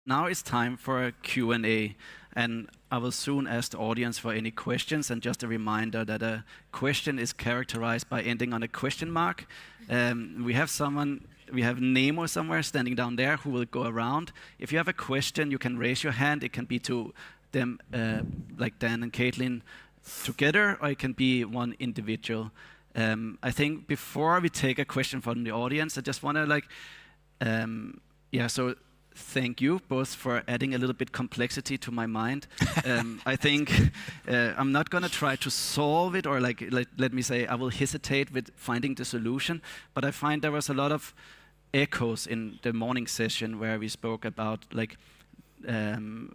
Now it's time for a Q&A, and I will soon ask the audience for any questions. And just a reminder that a question is characterized by ending on a question mark. We have Nemo somewhere standing down there who will go around. If you have a question, you can raise your hand. It can be to them, like Dan and Katlyn together, or it can be one individual. I think before we take a question from the audience, I just want to so thank you both for adding a little bit complexity to my mind. I think I'm not going to try to solve it, or let me say I will hesitate with finding the solution, but I find there was a lot of echoes in the morning session where we spoke about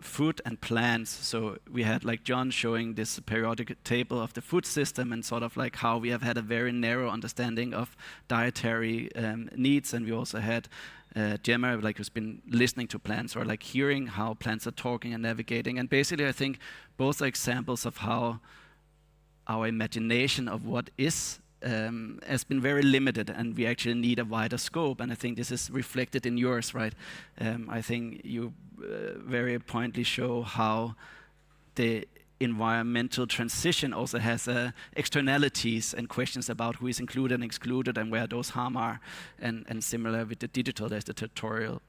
food and plants. So we had John showing this periodic table of the food system and sort of how we have had a very narrow understanding of dietary needs, and we also had Gemma, who's been listening to plants or hearing how plants are talking and navigating. And basically, I think both are examples of how our imagination of what is has been very limited, and we actually need a wider scope. And I think this is reflected in yours, right? I think you very pointedly show how the environmental transition also has externalities and questions about who is included and excluded and where those harm are. And similar with the digital, there's the tutorial.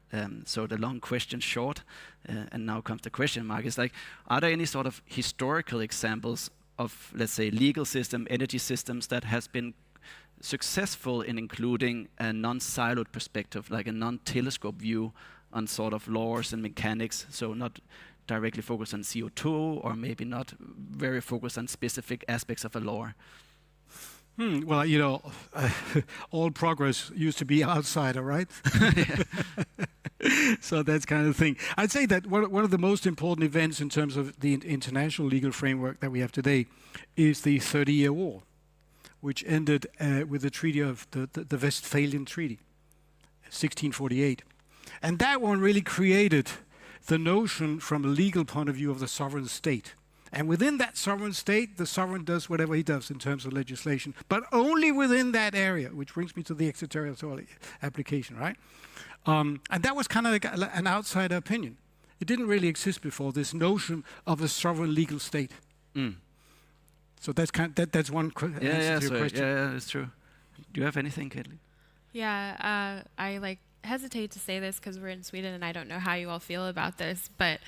So the long question short, and now comes the question mark. It's are there any sort of historical examples of, let's say, legal system, energy systems that has been successful in including a non-siloed perspective, like a non-telescope view on sort of laws and mechanics, so not directly focused on CO2, or maybe not very focused on specific aspects of a law? Well, all progress used to be outsider, right? So that's kind of the thing. I'd say that one of the most important events in terms of the international legal framework that we have today is the 30-year war, which ended with the treaty of the Westphalian Treaty, 1648. And that one really created the notion from a legal point of view of the sovereign state. And within that sovereign state, the sovereign does whatever he does in terms of legislation, but only within that area, which brings me to the extraterritorial application, right? And that was kind of like an outsider opinion. It didn't really exist before, this notion of a sovereign legal state. So that's that's one answer to your question. Yeah, that's true. Do you have anything, Katlyn? Yeah, I hesitate to say this because we're in Sweden and I don't know how you all feel about this, but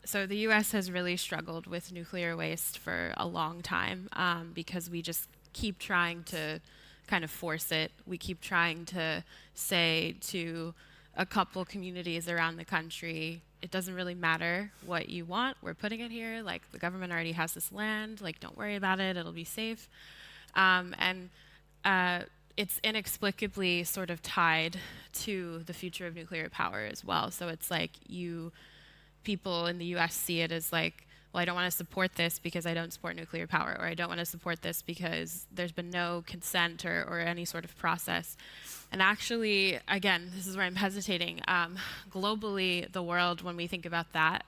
so the US has really struggled with nuclear waste for a long time because we just keep trying to kind of force it. We keep trying to say to a couple communities around the country, it doesn't really matter what you want, we're putting it here, the government already has this land, don't worry about it, it'll be safe. It's inexplicably sort of tied to the future of nuclear power as well. So it's people in the US see it as well, I don't want to support this because I don't support nuclear power, or I don't want to support this because there's been no consent or any sort of process. And actually, again, this is where I'm hesitating. Globally, the world, when we think about that,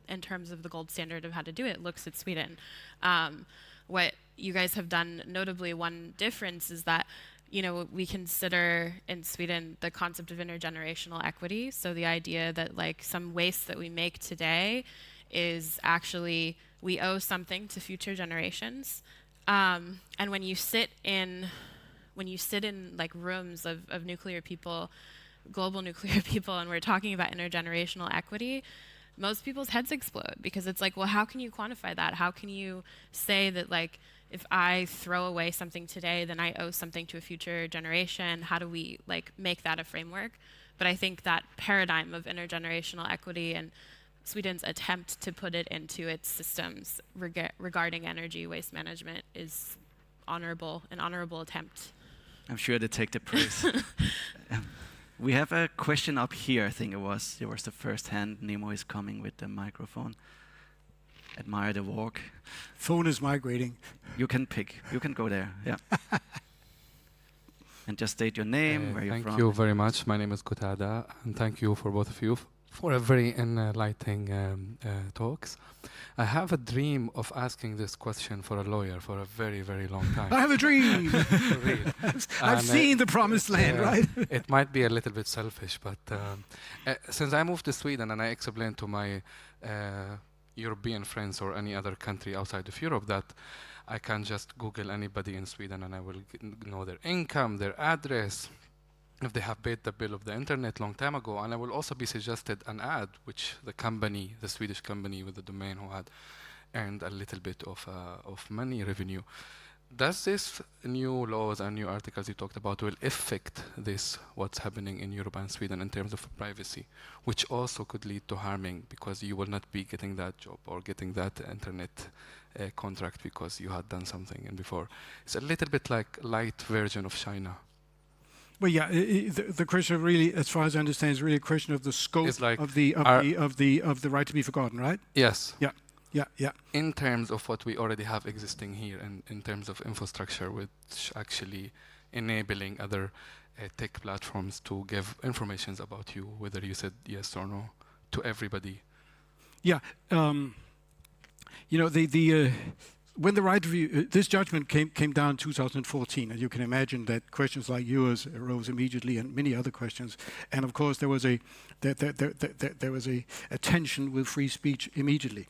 in terms of the gold standard of how to do it, looks at Sweden. What you guys have done, notably one difference is that, we consider in Sweden the concept of intergenerational equity. So the idea that some waste that we make today is actually, we owe something to future generations. And when you sit in rooms of nuclear people, global nuclear people, and we're talking about intergenerational equity, most people's heads explode because it's well, how can you quantify that? How can you say that if I throw away something today, then I owe something to a future generation? How do we make that a framework? But I think that paradigm of intergenerational equity and Sweden's attempt to put it into its systems regarding energy waste management is an honorable attempt. I'm sure they take the praise. We have a question up here, I think it was. There was the first hand. Nemo is coming with the microphone. Admire the walk. Phone is migrating. You can pick. You can go there. Yeah. And just state your name, where you're from. Thank you very much. My name is Kutada, and thank you for both of you for a very enlightening talks. I have a dream of asking this question for a lawyer for a very, very long time. I have a dream. For real. I've seen the promised land, right? It might be a little bit selfish, but since I moved to Sweden and I explained to my European friends or any other country outside of Europe that I can just Google anybody in Sweden and I will know their income, their address, if they have paid the bill of the internet long time ago, and I will also be suggested an ad which the company, the Swedish company with the domain who had earned a little bit of money revenue. Does this new laws and new articles you talked about will affect this, what's happening in Europe and Sweden in terms of privacy, which also could lead to harming because you will not be getting that job or getting that internet contract because you had done something and before? It's a little bit like light version of China. Well, yeah, the question really, as far as I understand, is really a question of the scope like of the right to be forgotten, right? Yes. Yeah. Yeah, yeah. In terms of what we already have existing here, and in terms of infrastructure, which actually enabling other tech platforms to give informations about you, whether you said yes or no, to everybody. Yeah, you know, when the right review, this judgment came down in 2014, and you can imagine that questions like yours arose immediately, and many other questions. And of course, there was a tension with free speech immediately.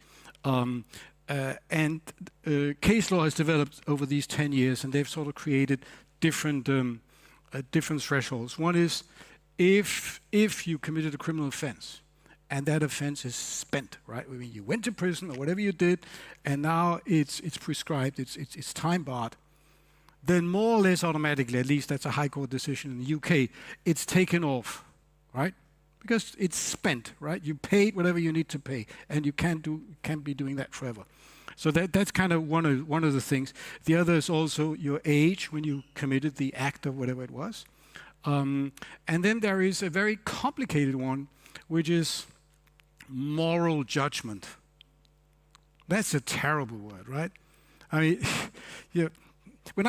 Case law has developed over these 10 years, and they've sort of created different thresholds. One is if you committed a criminal offense, and that offense is spent, right? I mean, you went to prison or whatever you did, and now it's prescribed, it's time barred. Then more or less automatically, at least that's a High Court decision in the UK, it's taken off, right? Because it's spent, right? You paid whatever you need to pay, and you can't be doing that forever. So that's kind of one of the things. The other is also your age when you committed the act or whatever it was. And then there is a very complicated one, which is moral judgment. That's a terrible word, right? I mean, yeah. When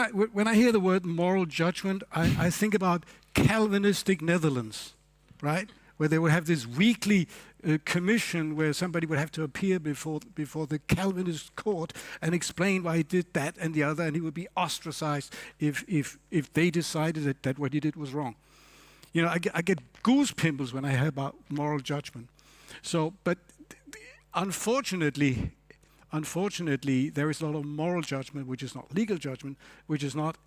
I hear the word moral judgment, I think about Calvinistic Netherlands, right? Where they would have this weekly commission where somebody would have to appear before the Calvinist court and explain why he did that and the other, and he would be ostracized if they decided that what he did was wrong. You know, I get goose pimples when I hear about moral judgment. So, but unfortunately, there is a lot of moral judgment, which is not legal judgment, which is not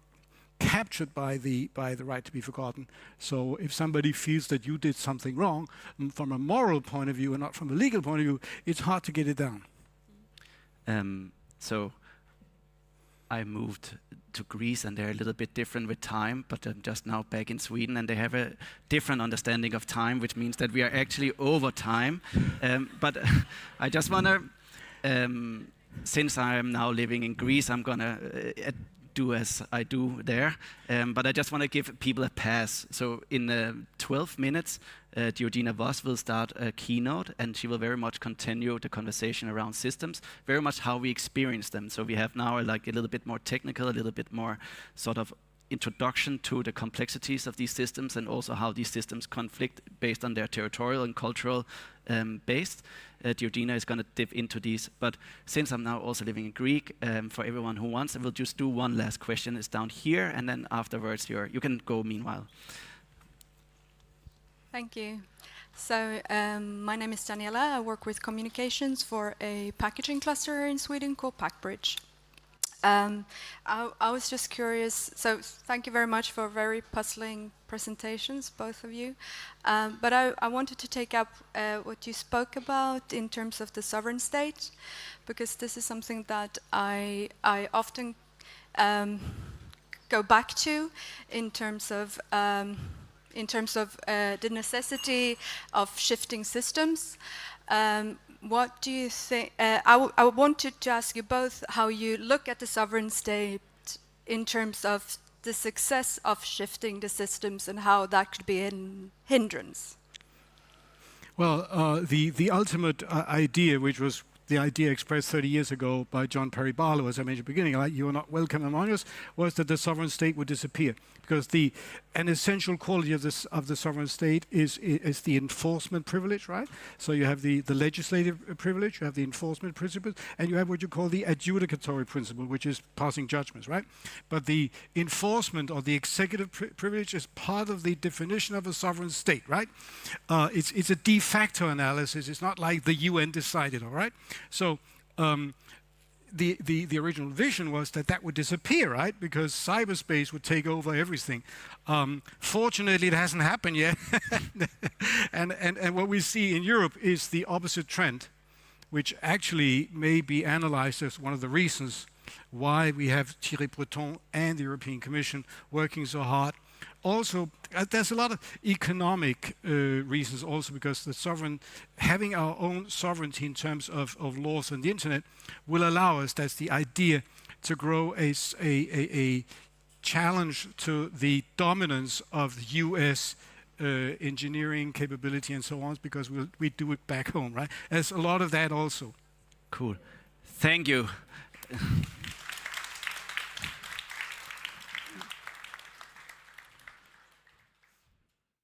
captured by the right to be forgotten. So if somebody feels that you did something wrong from a moral point of view and not from a legal point of view, it's hard to get it down. So I moved to Greece, and they're a little bit different with time, but I'm just now back in Sweden, and they have a different understanding of time, which means that we are actually over time. But I just want to, since I am now living in Greece, I'm going to do as I do there, but I just want to give people a pass. So in 12 minutes, Georgina Voss will start a keynote, and she will very much continue the conversation around systems, very much how we experience them. So we have now like a little bit more technical, a little bit more sort of introduction to the complexities of these systems, and also how these systems conflict based on their territorial and cultural base. Georgina is going to dip into these, but since I'm now also living in Greek, for everyone who wants, I will just do one last question. It's down here, and then afterwards you can go meanwhile. Thank you. So my name is Daniela. I work with communications for a packaging cluster in Sweden called Packbridge. I was just curious, so thank you very much for very puzzling presentations, both of you. But I wanted to take up what you spoke about in terms of the sovereign state, because this is something that I often go back to in terms of the necessity of shifting systems. What do you think? I wanted to ask you both how you look at the sovereign state in terms of the success of shifting the systems and how that could be a hindrance. Well, the ultimate idea, which was the idea expressed 30 years ago by John Perry Barlow, as I mentioned at the beginning, like, you are not welcome among us, was that the sovereign state would disappear. Because an essential quality of the sovereign state is the enforcement privilege, right? So you have the legislative privilege, you have the enforcement principle, and you have what you call the adjudicatory principle, which is passing judgments, right? But the enforcement or the executive privilege is part of the definition of a sovereign state, right? It's a de facto analysis. It's not like the UN decided, all right? So the original vision was that would disappear, right? Because cyberspace would take over everything. Fortunately, it hasn't happened yet. and what we see in Europe is the opposite trend, which actually may be analyzed as one of the reasons why we have Thierry Breton and the European Commission working so hard. Also, there's a lot of economic reasons also, because having our own sovereignty in terms of laws on the internet will allow us, that's the idea, to grow a challenge to the dominance of US engineering capability and so on, because we do it back home, right? There's a lot of that also. Cool. Thank you.